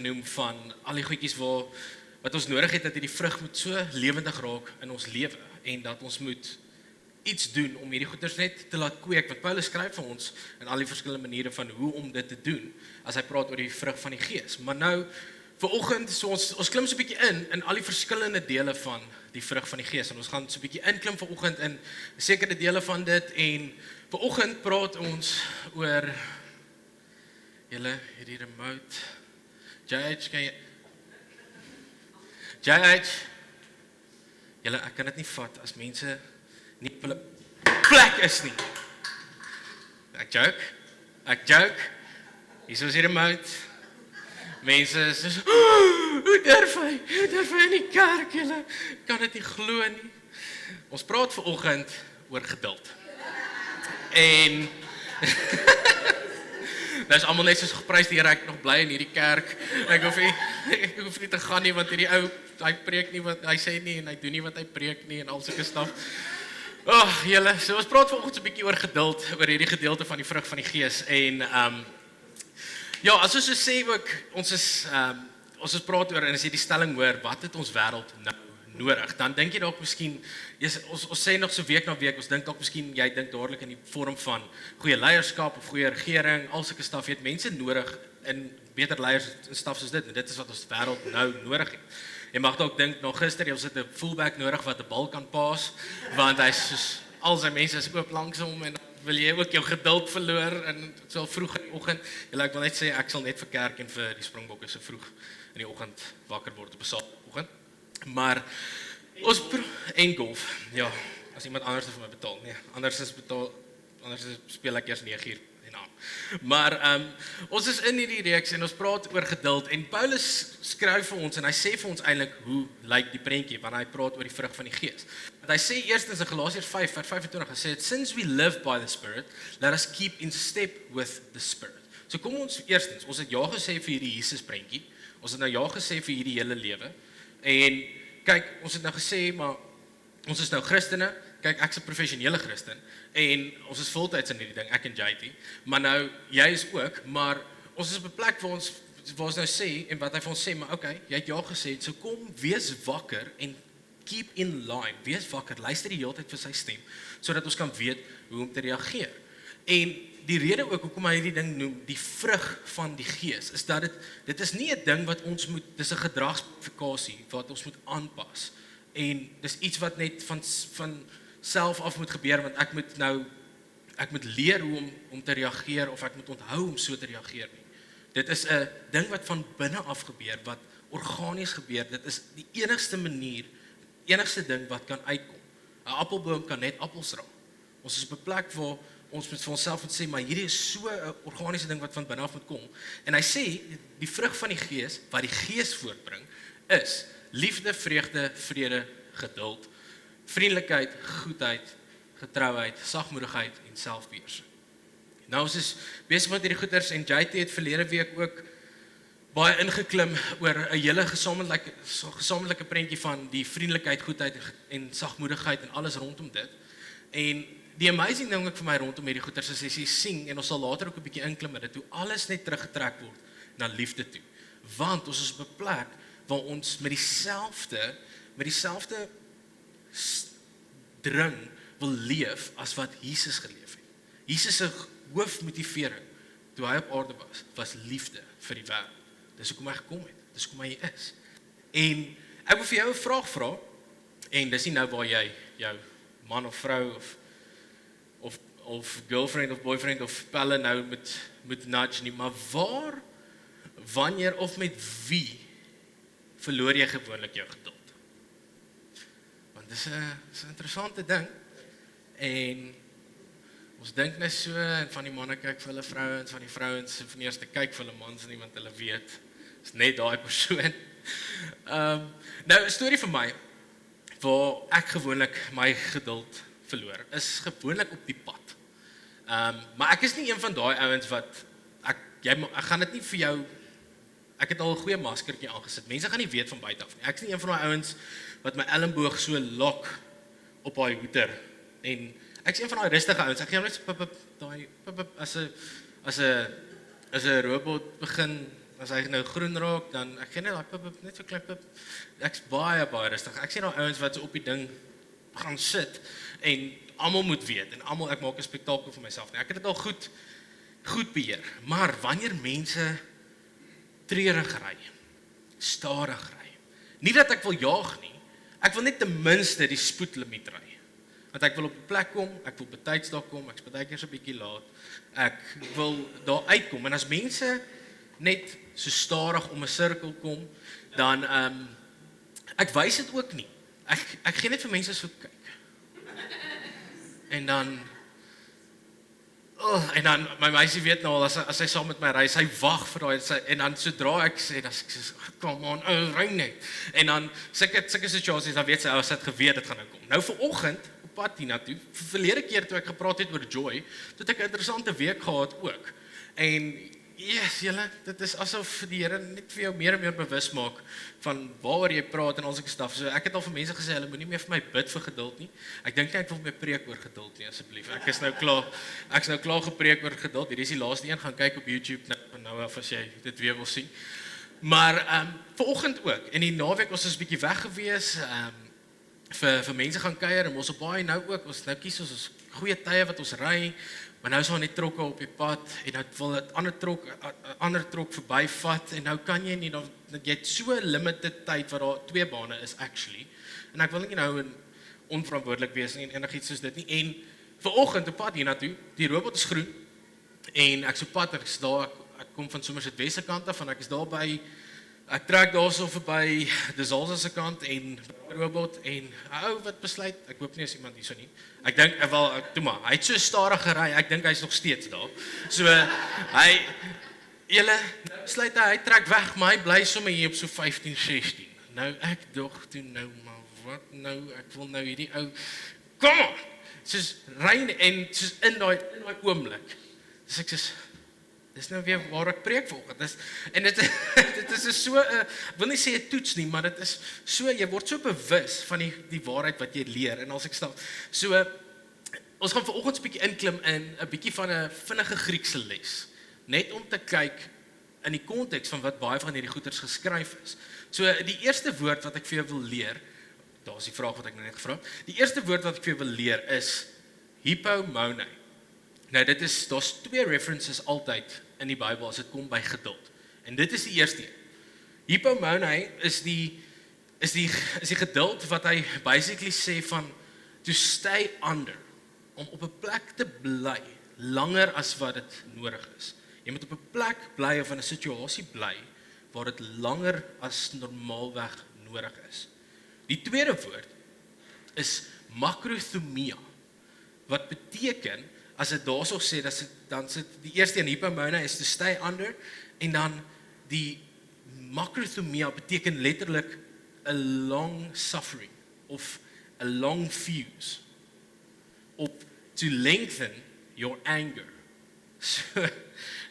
genoem van al die goedjies wat ons nodig het dat hierdie vrug moet so lewendig raak in ons lewe en dat ons moet iets doen om hierdie goeders net te laat kweek, want Paulus skryf vir ons in al die verskillende maniere van hoe om dit te doen, as hy praat oor die vrug van die Gees. Maar nou, vanoggend, so ons klim so 'n bietjie in al die verskillende dele van die vrug van die Gees, en ons gaan so 'n bietjie inklim vanoggend in sekere dele van dit, en vanoggend praat ons oor, hierdie remote, JH, ek kan dit nie vat as mense nie op hulle plek is nie. Ek joke, hier is die remote. Mense is so, hoe durf hy in die kerk, julle kan dit nie glo nie. Ons praat vanoggend oor geduld. En nou is almal net soos geprys die Here, ek nog bly in hierdie kerk. Ek hoef nie te gaan nie, want hierdie ou, hy preek nie wat hy sê nie, en hy doen nie wat hy preek nie, en al sulke staf. Julle, so ons praat vanoggend so 'n bietjie oor geduld, oor hierdie gedeelte van die vrug van die Gees, en ja, as ons so sê ook, ons is praat oor, en as jy die stelling hoor, wat het ons wêreld nou nodig, dan dink jy dalk miskien, ons sê nog so week na week, ons dink dalk miskien, jy dink dadelik in die vorm van goeie leierskap, of goeie regering, al sulke staf, jy het mense nodig, en beter leiers en staf soos dit, en dit is wat ons wêreld nou nodig het. Jy mag dalk dink, nou gister, ons het 'n fullback nodig wat 'n bal kan paas, want hy soos, al sy mense is oop langs hom, en wil jy ook jou geduld verloor, en so vroeg in die oggend, ek wil net sê, ek sal net vir kerk en vir die Springbokke so vroeg in die oggend wakker word op 'n Saterdagoggend, maar, ons en golf, ja, as iemand anders vir my betaal, nee, anders speel ek eers 9 uur, maar ons is in hierdie reeks en ons praat oor geduld, en Paulus skryf vir ons en hy sê vir ons eintlik hoe lyk die prentjie wanneer hy praat oor die vrug van die Gees. Want hy sê eerstens in Galasiërs 5 vers 25, hy sê, since we live by the Spirit, let us keep in step with the Spirit. So kom ons eerstens, ons het ja gesê vir hierdie Jesus prentjie, ons het nou ja gesê vir hierdie hele lewe, en kyk, ons het nou gesê, maar ons is nou Christene, kyk, ek's 'n professionele Christen, en ons is voltyds in hierdie ding, ek en JT, maar nou, jy is ook, maar ons is op 'n plek waar ons nou sê, en wat hy vir ons sê, maar okay, jy het ja gesê, so kom, wees wakker, en keep in line, wees wakker, luister die hele tyd vir sy stem, sodat ons kan weet hoe om te reageer. En die rede ook, hoekom hy hierdie ding noem, die vrug van die Gees, is dat dit is nie 'n ding wat ons moet, dis 'n gedragsverifikasie, wat ons moet aanpas, en dis iets wat net van self af moet gebeur, want ek moet leer hoe om te reageer, of ek moet onthou om so te reageer nie. Dit is 'n ding wat van binne af gebeur, wat organies gebeur, dit is die enigste manier, enigste ding wat kan uitkom. 'n Appelboom kan net appels dra. Ons is op 'n plek waar ons moet vir onsself moet sê, maar hierdie is so 'n organiese ding wat van binne af moet kom. En hy sê, die vrug van die Gees, wat die Gees voortbring, is liefde, vreugde, vrede, geduld, vriendelikheid, goedheid, getrouheid, sagmoedigheid en selfbeheersing. Nou ons is besig met hierdie goeders, en JT het verlede week ook baie ingeklim oor 'n hele gesamentlike prentjie van die vriendelikheid, goedheid en sagmoedigheid en alles rondom dit. En die amazing ding ook vir my rondom hierdie goeders is as jy sien, en ons sal later ook 'n bietjie inklim met dit, hoe alles net teruggetrek word na liefde toe. Want ons is op 'n plek waar ons met dieselfde dring wil leef as wat Jesus geleef het. Jesus se hoofmotivering toe hy op aarde was liefde vir die wêreld. Dis hoekom hy gekom het, dis hoekom hy is. En ek wil vir jou 'n vraag vra, en dis nie nou waar jy jou man of vrou of girlfriend of boyfriend of pelle nou moet nudge nie, maar waar, wanneer of met wie verloor jy gewoonlik jou geduld? Want dis 'n interessante ding, en ons dink net so, en van die manne kyk vir hulle vrouens, van die vrouens van die eerste kyk vir hulle mans nie, want hulle weet, is net daai persoon. Nou, 'n storie vir my, waar ek gewoonlik my geduld verloor, is gewoonlik op die pad. Maar ek is nie een van daai ouens wat, ek gaan dit nie vir jou, ek het al 'n goeie maskertjie aangesit, mense gaan nie weet van buite af nie, ek is nie een van daai ouens wat my elmboog so lok op daai hoeter, en ek is een van daai rustige ouens, ek gaan net so as 'n robot begin as hy nou groen raak, dan ek ken net daai pip, net so klein pip. Ek's baie rustig. Ek sien daai ouens wat so op die ding gaan sit en almal moet weet en almal ek maak 'n spektakel vir myself nie. Ek het dit al goed beheer. Maar wanneer mense treurig ry, stadig ry. Nie dat ek wil jaag nie. Ek wil net ten minste die spoedlimiet ry. Want ek wil op 'n plek kom, ek wil betyds daar kom, ek's baie keer so 'n bietjie laat. Ek wil daar uitkom en as mense net so stadig om 'n sirkel kom, dan ek wys dit ook nie. Ek gee net vir mense so kyk. En dan my meisie weet nou al as sy saam met my ry, sy wag vir daai en dan sodra ek sê dan sê kom aan, ry net. En dan sulke situasies dan weet sy as dit geweet dit gaan nou kom. Nou vanoggend op pad hiernatoe, verlede keer toe ek gepraat het oor Joy, toe het ek 'n interessante week gehad ook. En yes, julle, dit is asof die Here net vir jou meer en meer bewus maak van waaroor jy praat en al sulke stuff. So ek het al vir mense gesê, hulle moenie meer vir my bid vir geduld nie. Ek dink nie ek wil my preek oor geduld nie, asseblief. Ek is nou klaar gepreek oor geduld. Hierdie is die laaste een, gaan kyk op YouTube nou af as jy dit weer wil sien. Maar vanoggend ook, en die naweek ons is 'n bietjie weg gewees, vir mense gaan kuier en ons op baie nou ook, ons nou kies ons goeie tye wat ons ry. Maar nou is daar net trokke op die pad en dan wil 'n ander trok verbyvat en nou kan jy nie, dan jy het so limited tyd wat daar 2 bane is actually. En ek wil nie nou onverantwoordelik wees nie en enigiets soos dit nie. En vanoggend op pad hiernatoe, die robot is groen en ek so pad en ek kom van Somerset Wes se kant af en ek is daar by ek trek daarso verby die Zalza se kant en robot en ou wat besluit, ek hoop nie is iemand hierso nie. Ek dink toe maar, hy het so stadig gery, ek dink hy's nog steeds daar. So hy besluit hy trek weg, maar hy bly sommer hier op so 15, 16. Nou ek dog toe nou maar wat nou, ek wil nou hierdie ou kom on. Soos ry en soos in daai oomblik. Dus ek sê dis nou weer waar ek preek vanoggend. En dit is so ek wil nie sê 'n toets nie, maar dit is so jy word so bewus van die waarheid wat jy leer en as ek stel. So ons gaan vanoggend 'n bietjie inklim in 'n bietjie van 'n vinnige Griekse les, net om te kyk in die konteks van wat baie van hierdie goeters geskryf is. So die eerste woord wat ek vir jou wil leer, daar's die vraag wat ek nou net gevra het. Die eerste woord wat ek vir jou wil leer is hypomone. Nou daar's 2 references altyd in die Bybel as dit kom by geduld. En dit is die eerste een. Hypomone is die geduld wat hy basically sê van to stay under, om op 'n plek te bly langer as wat dit nodig is. Jy moet op 'n plek bly of in 'n situasie bly waar dit langer as normaalweg nodig is. Die tweede woord is makrothumia, wat beteken as dit daarso sê, dan sit die eerste een hypomone is to stay under en dan die makrothumia beteken letterlik a long suffering of a long fuse of to lengthen your anger. So,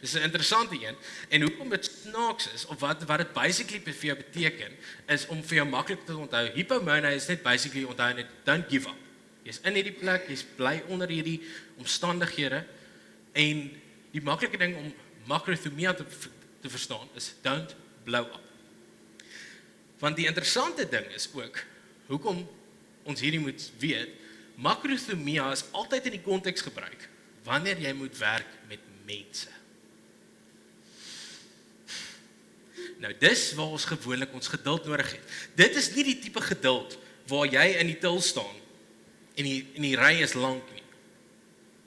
dis 'n interessante een en hoekom dit snaaks is of wat dit basically vir jou beteken is om vir jou maklik te onthou. Hypomone is net basically onthou net don't give up. Jy's in hierdie plek, jy's bly onder hierdie omstandighede en die maklike ding om makrothumia te verstaan is don't blow up. Want die interessante ding is ook hoekom ons hierdie moet weet, makrothumia is altyd in die konteks gebruik wanneer jy moet werk met mense. Nou dis waar ons gewoonlik ons geduld nodig het. Dit is nie die tipe geduld waar jy in die til staan en die ry is lank nie.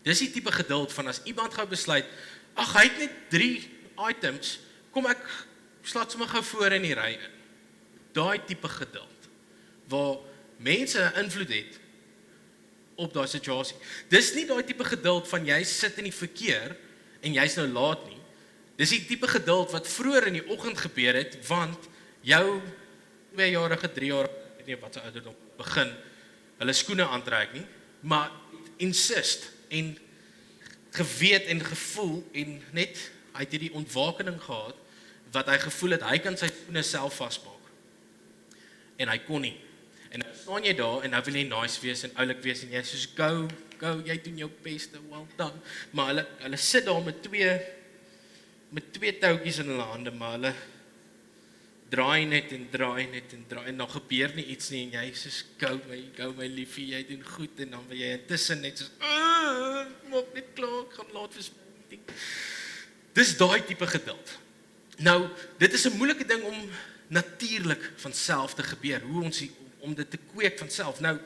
Dis die tipe geduld van as iemand gou besluit, ag hy het net 3 items, kom ek slaat sommer gou voor in die ry in. Daai tipe geduld waar mense 'n invloed het op daai situasie. Dis nie daai tipe geduld van jy sit in die verkeer en jy's nou laat nie. Dis die tipe geduld wat vroeër in die oggend gebeur het, want jou 2-jarige, 3-jarige, weet nie wat se ouderdom begin hulle skoene aantrek nie, maar insist en geweet en gevoel en net hy het hierdie ontwakening gehad wat hy gevoel het hy kan sy skoene self vasmaak. En hy kon nie. En nou staan jy daar en nou wil jy nice wees en oulik wees en jy soos go, jy doen jou beste, well done. Maar hulle sit daar met 2 met 2 touwtjies in hulle hande, maar hulle draai net en dan gebeur nie iets nie, en jy sê, gou my liefie, jy doen goed, en dan wil jy intussen net soos, maak net klaar, ek gaan laat vir meeting. Dis daai tipe geduld. Nou, dit is 'n moeilike ding om natuurlik van self te gebeur, om dit te kweek van self. Nou,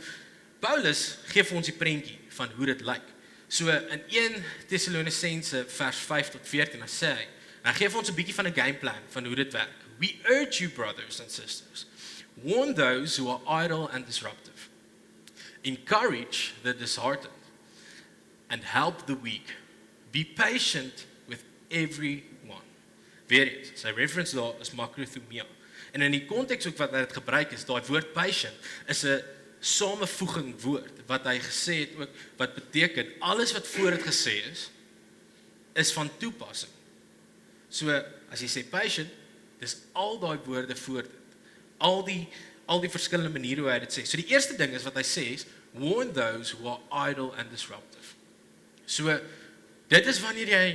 Paulus gee vir ons die prentjie van hoe dit lyk. So, in 1 Tessalonisense vers 5 tot 14, dan sê hy, en hy gee vir ons 'n bietjie van 'n gameplan van hoe dit werk. We urge you, brothers and sisters, warn those who are idle and disruptive, encourage the disheartened, and help the weak. Be patient with everyone. Weer eens, sy reference daar is makrothumia. En in die konteks ook wat hy dit gebruik is, daai woord patient is 'n samevoeging woord, wat hy gesê het ook, wat beteken, alles wat voor het gesê is van toepassing. So, as jy sê patient, dis al daai woorde voor dit, al die verskillende maniere hoe hy dit sê. So die eerste ding is wat hy sê is, warn those who are idle and disruptive. So, dit is wanneer jy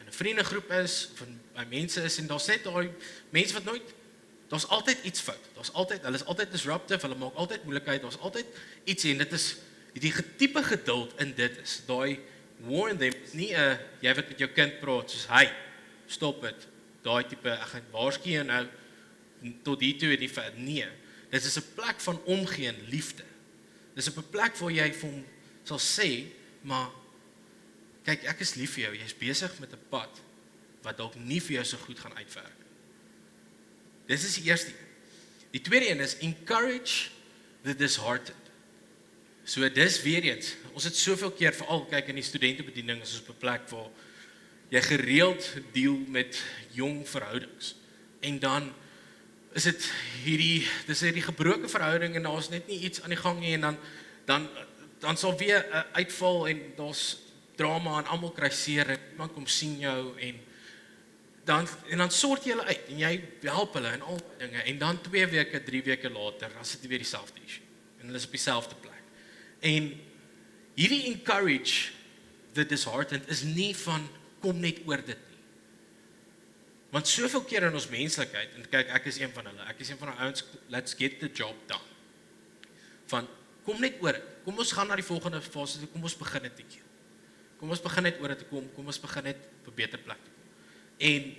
in 'n vriendegroep is, of by mense is, en daar's net daai mense wat nooit, daar's altyd iets fout, hulle is altyd disruptive, hulle maak altyd moeilikheid, daar's altyd iets, en dit is, die tipe geduld in dit is, daai warn them, is nie jy wat met jou kind praat, soos, hey, stop dit, daai tipe, ek gaan waarsku jou nou, tot hier toe en nie verder, nee, dit is 'n plek van omgee en liefde, dit is 'n plek waar jy vir hom sal sê, maar, kyk, ek is lief vir jou, jy is besig met 'n pad, wat dalk nie vir jou so goed gaan uitwerk. Dis is die eerste een. Die tweede een is, encourage the disheartened. So dis weer eens, ons het soveel keer, veral kyk in die studentebediening, is ons op 'n plek waar jy gereeld deel met jong verhoudings, en dan is dit hierdie gebroke verhouding, en daar is net nie iets aan die gang nie, en dan sal weer 'n uitval, en daar's drama, en almal kry seer, en iemand kom sien jou, en dan sort jy hulle uit, en jy help hulle, en al die dinge, en dan 2 weke, 3 weke later, dan sit jy weer dieselfde issue, en hulle is op dieselfde plek. En hierdie encourage the disheartened is nie van, kom net oor dit nie. Want soveel keer in ons menslikheid, en kyk, ek is een van die ouens, let's get the job done. Van, kom net oor dit, kom ons gaan na die volgende fase, kom ons begin dit eentjie. Kom ons begin net oor dit te kom ons begin net op 'n beter plek te kom. En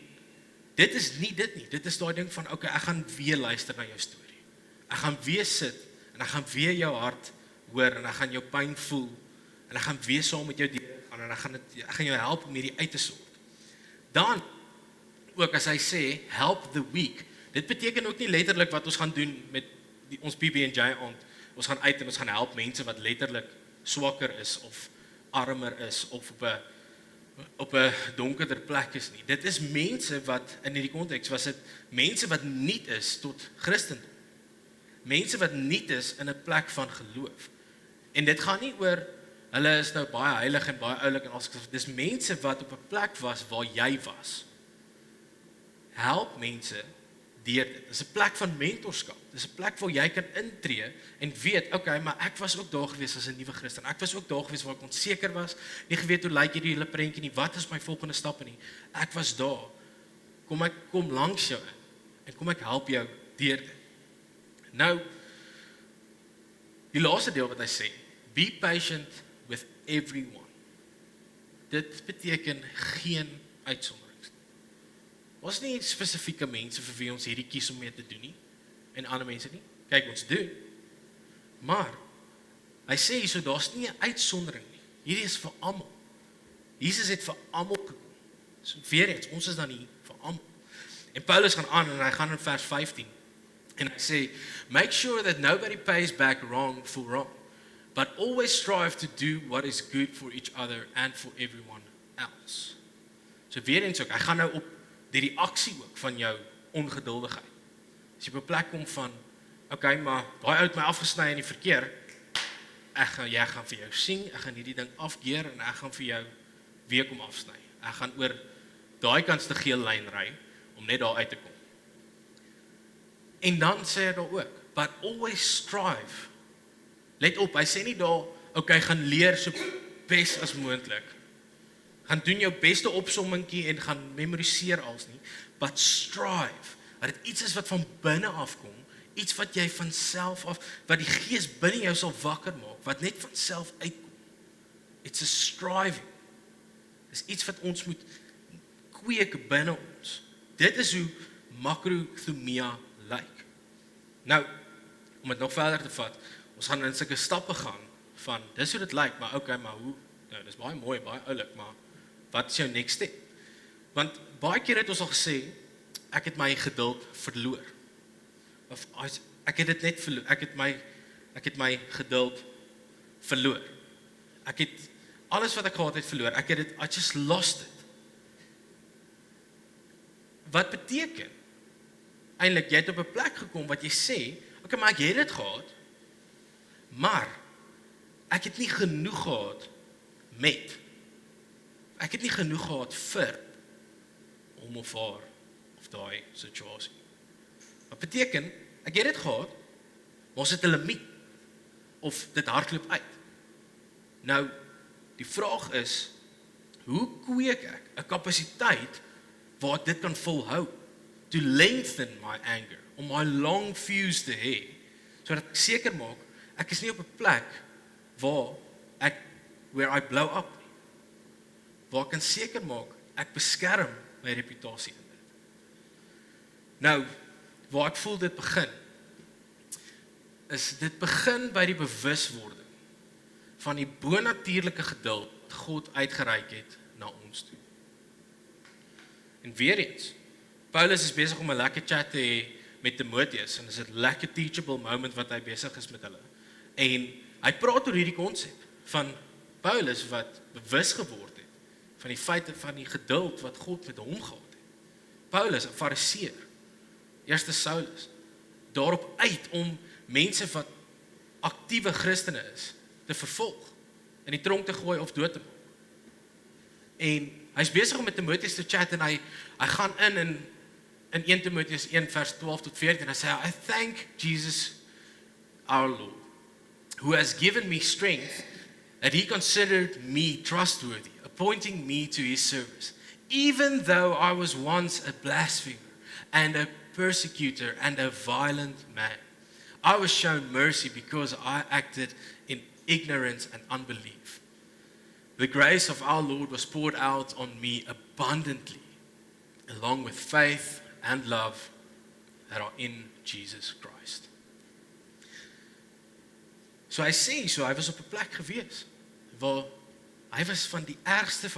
dit is nie dit nie, dit is daai ding van, okay, ek gaan weer luister na jou storie. Ek gaan weer sit, en ek gaan weer jou hart hoor, en ek gaan jou pyn voel, en ek gaan weer saam met jou deurgaan, en ek gaan jou help om hierdie uit te sort. Dan, ook as hy sê, help the weak, dit beteken ook nie letterlik wat ons gaan doen met ons PB&J aand, ons gaan uit en ons gaan help mense wat letterlik swakker is, of armer is, of op 'n donkerder plek is nie. Dit is mense wat, in hierdie konteks was dit, mense wat nuut is tot Christendom. Mense wat nuut is in 'n plek van geloof. En dit gaan nie oor, hulle is nou baie heilig en baie oulik, en alles, dis mense wat op 'n plek was waar jy was. Help mense deur dit. Dis 'n plek van mentorskap. Dis 'n plek waar jy kan intree en weet, okay, maar ek was ook daar gewees as 'n nuwe Christen. Ek was ook daar gewees waar ek onseker was, nie geweet hoe lyk hierdie hele prentjie nie, wat is my volgende stappe nie. Ek was daar. Kom langs jou en kom ek help jou deur dit. Nou, die laaste deel wat hy sê, be patient with everyone. Dit beteken geen uitsonderings. Ons nie spesifieke mense vir wie ons hierdie kies om mee te doen nie, en ander mense nie. Kyk, ons doen. Maar, hy sê hier so, daar's nie 'n uitsondering nie. Hierdie is vir almal. Jesus het vir almal gekom. So weer eens, ons is dan hier vir almal. En Paulus gaan aan, en hy gaan in vers 15, en hy sê, make sure that nobody pays back wrong for wrong, but always strive to do what is good for each other and for everyone else. So weer eens ook, hy gaan nou op die reaksie ook van jou ongeduldigheid. As jy op 'n plek kom van, okay, maar daai ou het my afgesny in die verkeer, jy gaan vir jou sien, ek gaan hierdie ding afkeer, en ek gaan vir jou weer kom afsny. Ek gaan oor daai kantste geel lyn ry, om net daar uit te kom. En dan sê hy daar ook, but always strive. Let op, hy sê nie daar, okay, gaan leer so bes as moontlik. gaan doen jou beste opsommingkie en gaan memoriseer als nie, but strive, dat dit iets is wat van binne afkom, iets wat jy van self af, wat die gees binne jou sal wakker maak, wat net van self uitkom. It's a striving. Dis iets wat ons moet kweek binne ons. Dit is hoe makrothumia lyk. Nou, om dit nog verder te vat, ons gaan in sulke stappe gaan van, dis hoe dit lyk, maar okay, maar hoe, nou, dis baie mooi, baie oulik, maar wat is jou next step? Want baie keer het ons al gesê, ek het my geduld verloor. Of ek het dit net verloor, ek het my geduld verloor. Ek het alles wat ek gehad het verloor, I just lost it. Wat beteken? Eintlik, jy het op 'n plek gekom wat jy sê, okay, maar ek het dit gehad, maar ek het nie genoeg gehad met. Ek het nie genoeg gehad vir hom of haar of daai situasie. Wat beteken, ek het dit gehad, maar ons het 'n limiet of dit hardloop uit. Nou, die vraag is, hoe kweek ek 'n kapasiteit waar ek dit kan volhou? To lengthen my anger, om my long fuse te hê, sodat ek seker maak, ek is nie op 'n plek where I blow up nie. Waar ek kan seker maak, ek beskerm my reputasie in dit. Nou, waar ek voel dit begin, is dit begin by die bewuswording van die bonatuurlike geduld wat God uitgereik het na ons toe. En weer eens, Paulus is besig om 'n lekker chat te hê met Timoteus, en dis 'n lekker teachable moment wat hy besig is met hulle. En hy praat oor hierdie konsep van Paulus wat bewus geword het van die feite van die geduld wat God met hom gehad het. Paulus, 'n Fariseer, eerste Saulus, daarop uit om mense wat aktiewe Christene is, te vervolg, in die tronk te gooi of dood te maak. En hy's besig om met Timoteus te chat, en hy gaan in 1 Timoteus 1 vers 12 tot 14, hy sê, I thank Jesus our Lord, who has given me strength, that he considered me trustworthy, appointing me to his service, even though I was once a blasphemer, and a persecutor, and a violent man. I was shown mercy because I acted in ignorance and unbelief. The grace of our Lord was poured out on me abundantly, along with faith and love that are in Jesus Christ. So hy sê, hy was op 'n plek gewees, waar hy was van die ergste,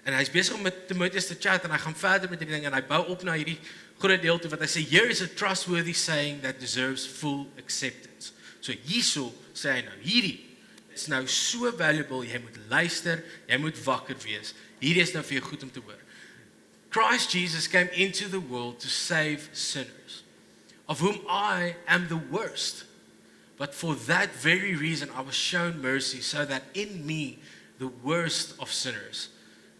en hy's besig om met Timoteus te chat, en hy gaan verder met hierdie ding, en hy bou op na hierdie groot deel toe, wat hy sê, here is a trustworthy saying that deserves full acceptance. So hierso sê hy nou, hierdie is nou so valuable, jy moet luister, jy moet wakker wees, hierdie is nou vir jou goed om te hoor. Christ Jesus came into the world to save sinners, of whom I am the worst. But for that very reason I was shown mercy, so that in me, the worst of sinners,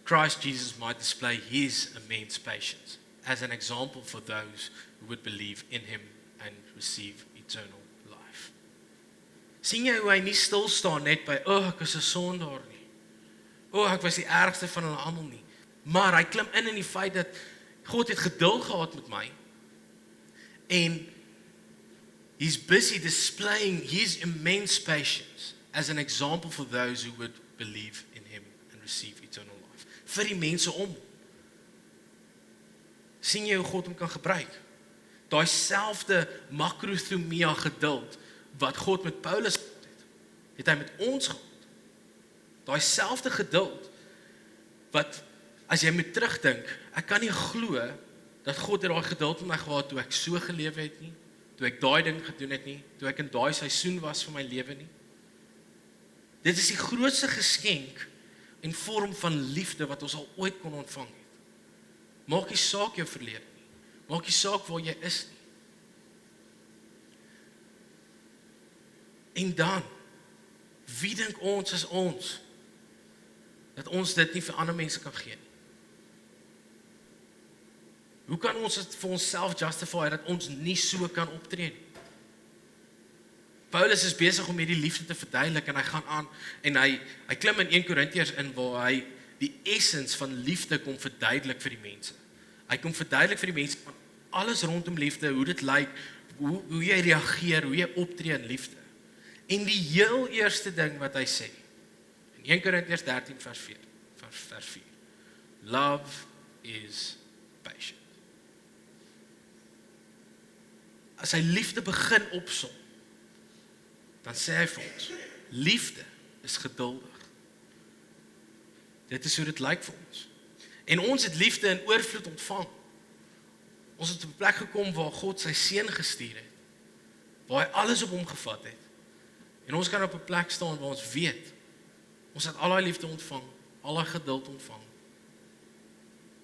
Christ Jesus might display his immense patience as an example for those who would believe in him and receive eternal life. Sien jy hoe hy nie stil staan net by, ek is 'n sondaar nie. Ek was die ergste van hulle almal nie. Maar hy klim in die feit dat God het geduld gehad met my, en he's busy displaying his immense patience as an example for those who would believe in him and receive eternal life. Vir die mense om. Sien jy hoe God hom kan gebruik? Daai selfde makrothumia geduld wat God met Paulus het hy met ons gehad. Daai selfde geduld wat, as jy moet terugdink, ek kan nie glo dat God het daai geduld met my gehad toe ek so gelewe het nie, toe ek daai ding gedoen het nie, toe ek in daai seisoen was van my lewe nie. Dit is die grootste geskenk en vorm van liefde wat ons al ooit kon ontvang het. Maak nie saak jou verlede nie. Maak nie saak waar jy is nie. En dan, wie dink ons is ons, dat ons dit nie vir ander mense kan gee nie? Hoe kan ons dit vir onsself justify, dat ons nie so kan optree nie? Paulus is besig om hierdie liefde te verduidelik, en hy gaan aan, en hy klim in 1 Korintiërs in, waar hy die essens van liefde kom verduidelik vir die mense. Hy kom verduidelik vir die mense van alles rondom liefde, hoe dit lyk, hoe jy reageer, hoe jy optree in liefde. En die heel eerste ding wat hy sê, in 1 Korintiërs 13 vers 4, love is patient. As hy liefde begin opsom, dan sê hy vir ons, liefde is geduldig. Dit is hoe dit lyk vir ons. En ons het liefde in oorvloed ontvang. Ons het op 'n plek gekom waar God sy seun gestuur het, waar hy alles op hom gevat het. En ons kan op 'n plek staan waar ons weet, ons het al daai liefde ontvang, al daai geduld ontvang.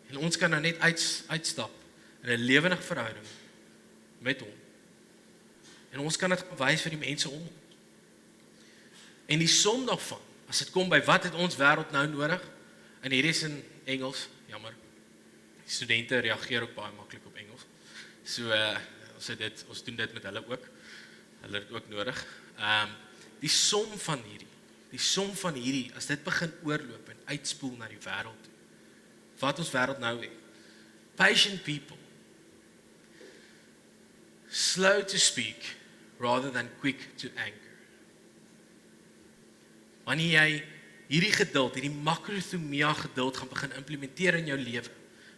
En ons kan nou net uitstap in 'n lewendige verhouding met hom. En ons kan dit wys vir die mense om ons. En die som daarvan, as dit kom by wat het ons wêreld nou nodig, en hierdie is in Engels, jammer, die studente reageer ook baie maklik op Engels, so ons doen dit met hulle ook, hulle het ook nodig, die som van hierdie, as dit begin oorloop en uitspoel na die wêreld toe, wat ons wêreld nou het, patient people, slow to speak, rather than quick to anger. Wanneer jy hierdie geduld, hierdie makrothumia geduld gaan begin implementeer in jou lewe,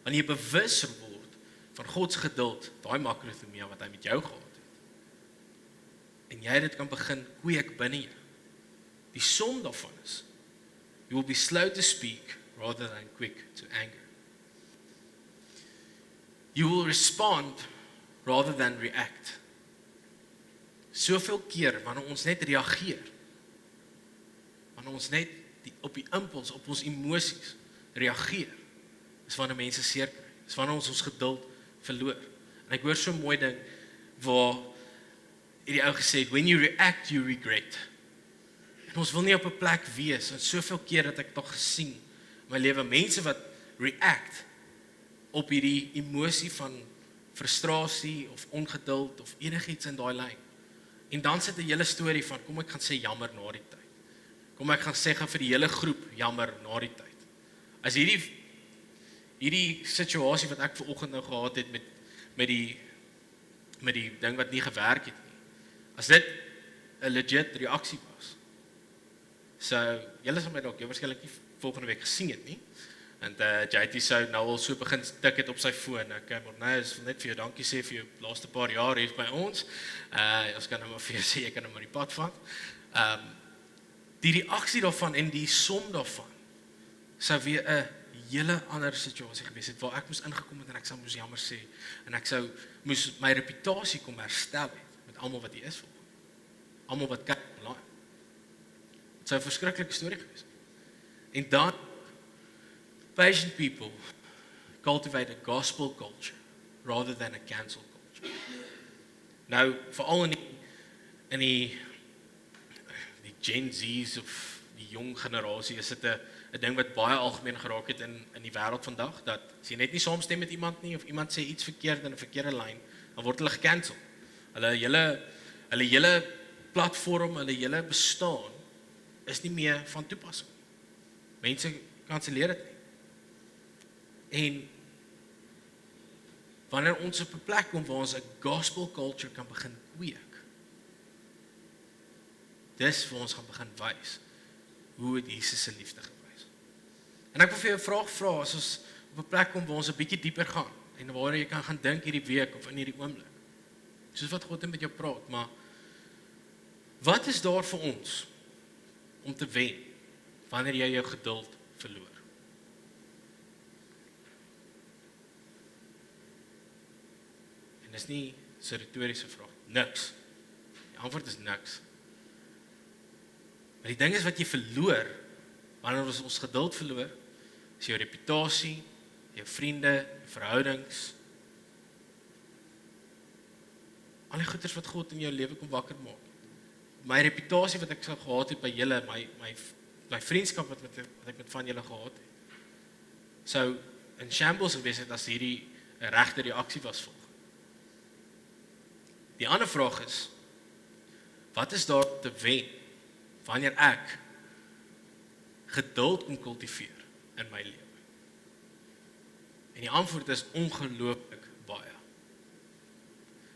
wanneer jy bewus word van God se geduld, daai makrothumia wat hy met jou gehad het, en jy dit kan begin kweek binne jou, die som daarvan is, you will be slow to speak, rather than quick to anger. You will respond, rather than react. Soveel keer, wanneer ons net reageer, wanneer ons net op die impuls, op ons emosies reageer, is wanneer mense seer kry, is wanneer ons geduld verloor. En ek hoor so 'n mooi ding, waar hierdie ou gesê het, when you react, you regret. En ons wil nie op 'n plek wees, en soveel keer dat ek nog gesien, in my lewe, mense wat react, op hierdie emosie van frustrasie, of ongeduld, of enigiets in daai lyn. En dan sit 'n hele storie van, kom ek gaan sê jammer na die tyd. Kom ek gaan sê vir die hele groep, jammer na die tyd. As hierdie situasie wat ek vanoggend nou gehad het met die ding wat nie gewerk het nie, as dit 'n legit reaksie was, so, julle sal my dalk waarskynlik nie volgende week gesien het nie, en JT sou nou al so begin tik het op sy foon, ek moet nou net vir jou dankie sê vir jou laaste paar jaar hier by ons, ons kan nou maar vir jou sê, jy kan nou maar die pad vat, die reaksie daarvan en die som daarvan, sou weer 'n hele ander situasie gewees het, waar ek moes ingekom het en ek sou moes jammer sê, en ek sou moes my reputasie kom herstel het, met almal wat hier is volgens, almal wat kyk online. Het sou 'n verskriklike storie gewees. En dan, patient people cultivate a gospel culture, rather than a cancel culture. Nou, veral in die Gen Z's of die jong generasie, is dit 'n ding wat baie algemeen geraak het in die wêreld vandag, dat as jy net nie saamstem met iemand nie, of iemand sê iets verkeerd in 'n verkeerde lyn, dan word hulle gecancel. Hulle hele platform, hulle hele bestaan, is nie meer van toepassing. Mense kanselleer dit nie. En wanneer ons op 'n plek kom waar ons 'n gospel culture kan begin kweek, dis waar ons gaan begin wys hoe het Jesus se liefde gewys. En ek wil vir jou 'n vraag vra, as ons op 'n plek kom waar ons 'n bietjie dieper gaan, en waar jy kan gaan dink hierdie week of in hierdie oomblik, soos wat God met jou praat, maar wat is daar vir ons om te wen wanneer jy jou geduld verloor? En dis nie so 'n retoriese vraag, niks. Die antwoord is niks. Maar die ding is wat jy verloor, wanneer ons geduld verloor, is jou reputasie, jou vriende, jou verhoudings, al die goeders wat God in jou lewe kom wakker maak. My reputasie wat ek so gehad het by julle, my vriendskap wat ek met van julle gehad het, sou in shambles gewees het as hierdie 'n regte reaksie was volg. Die ander vraag is, wat is daar te wen wanneer ek geduld kom kultiveer in my lewe? En die antwoord is ongelooflik baie.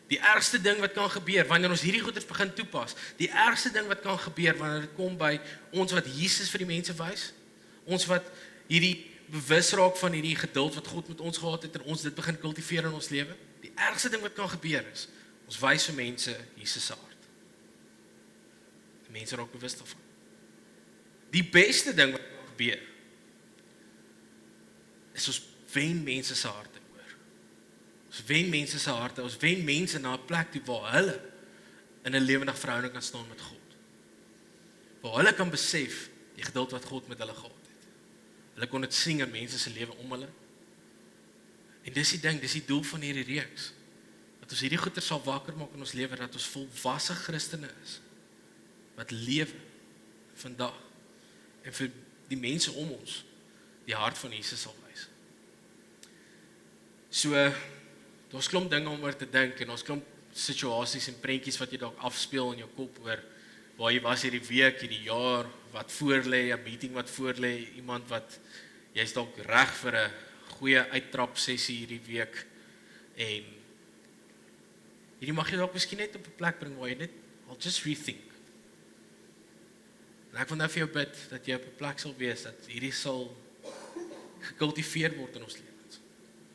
Die ergste ding wat kan gebeur, wanneer ons hierdie goeders begin toepas, die ergste ding wat kan gebeur, wanneer dit kom by ons wat Jesus vir die mense wys, ons wat hierdie bewus raak van hierdie geduld wat God met ons gehad het, en ons dit begin kultiveer in ons lewe, die ergste ding wat kan gebeur is, ons wys vir mense Jesus se hart. Die mense raak bewus daarvan. Die beste ding wat kan gebeur, is ons wen mense se harte oor. Ons wen mense se harte, ons wen mense na 'n plek toe waar hulle in 'n lewendige verhouding kan staan met God. Waar hulle kan besef die geduld wat God met hulle gehad het. Hulle kon dit sien in mense se lewe om hulle. En dis die ding, dis die doel van hierdie reeks. Dat ons hierdie goeie sal wakker maak in ons lewe, dat ons volwasse Christene is. Wat lewe vandag. En vir die mense om ons, die hart van Jesus sal wys. So, daar's klomp dinge om oor te dink, en ons klomp situasies en prentjies wat jy dalk afspeel in jou kop oor, waar jy was hierdie week, hierdie jaar, wat voorlê, 'n meeting wat voorlê, iemand wat, jy's dalk reg vir 'n goeie uittrap sessie hierdie week, en hierdie mag jy dalk miskien net op 'n plek bring, waar jy net, I'll just rethink. En ek wil nou vir jou bid, dat jy op 'n plek sal wees, dat hierdie sal gekultiveer word in ons lewens.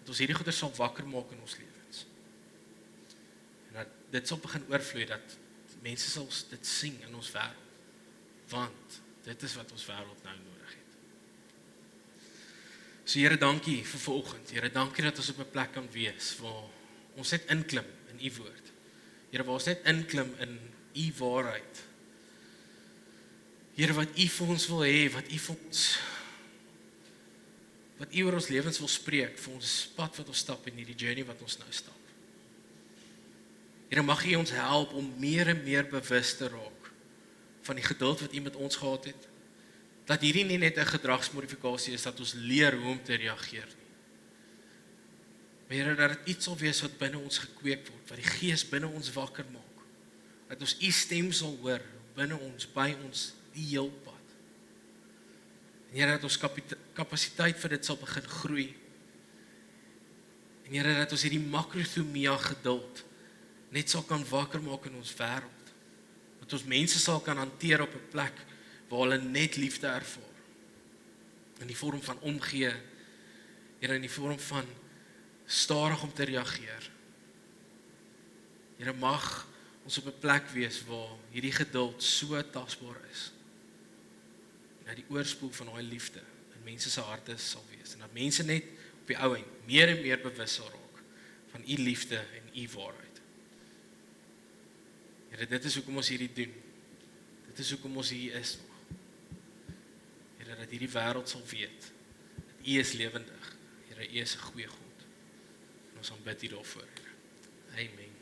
Dat ons hierdie goeie sal wakker maak in ons lewens. En dat dit sal begin oorvloei, dat mense sal dit sien in ons wêreld. Want dit is wat ons wêreld nou nodig het. So Here, dankie vir vanoggend. Here, dankie dat ons op 'n plek kan wees, waar ons net inklim in U woord. Here, waar ons net inklim in U waarheid. Here, wat U vir ons wil hê, wat U oor ons lewens wil spreek, vir ons pad wat ons stap, en hierdie journey wat ons nou stap. Here, mag U ons help om meer en meer bewus te raak van die geduld wat U met ons gehad het, dat hierdie nie net 'n gedragsmodifikasie is, dat ons leer hoe om te reageer nie. Maar Here, dat dit iets sal wees wat binne ons gekweek word, wat die Gees binne ons wakker maak, dat ons U stem sal hoor, binne ons, by ons, die heel pad. En Here, dat ons kapasiteit vir dit sal begin groei. En Here, dat ons hierdie makrothumia geduld net sal kan wakker maak in ons wêreld. Dat ons mense sal kan hanteer op 'n plek waar hulle net liefde ervaar. In die vorm van omgee, Here, in die vorm van stadig om te reageer. Here, mag ons op 'n plek wees waar hierdie geduld so tasbaar is. Dat die oorspoel van daai liefde in mense se harte sal wees. En dat mense net op die ou end meer en meer bewus sal raak van U liefde en U waarheid. Here, dit is hoekom ons hierdie doen. Dit is hoekom ons hier is nog. Here, dat hierdie wêreld sal weet dat U is lewendig. Here, U is 'n goeie God. En ons aanbid U daarvoor. Amen.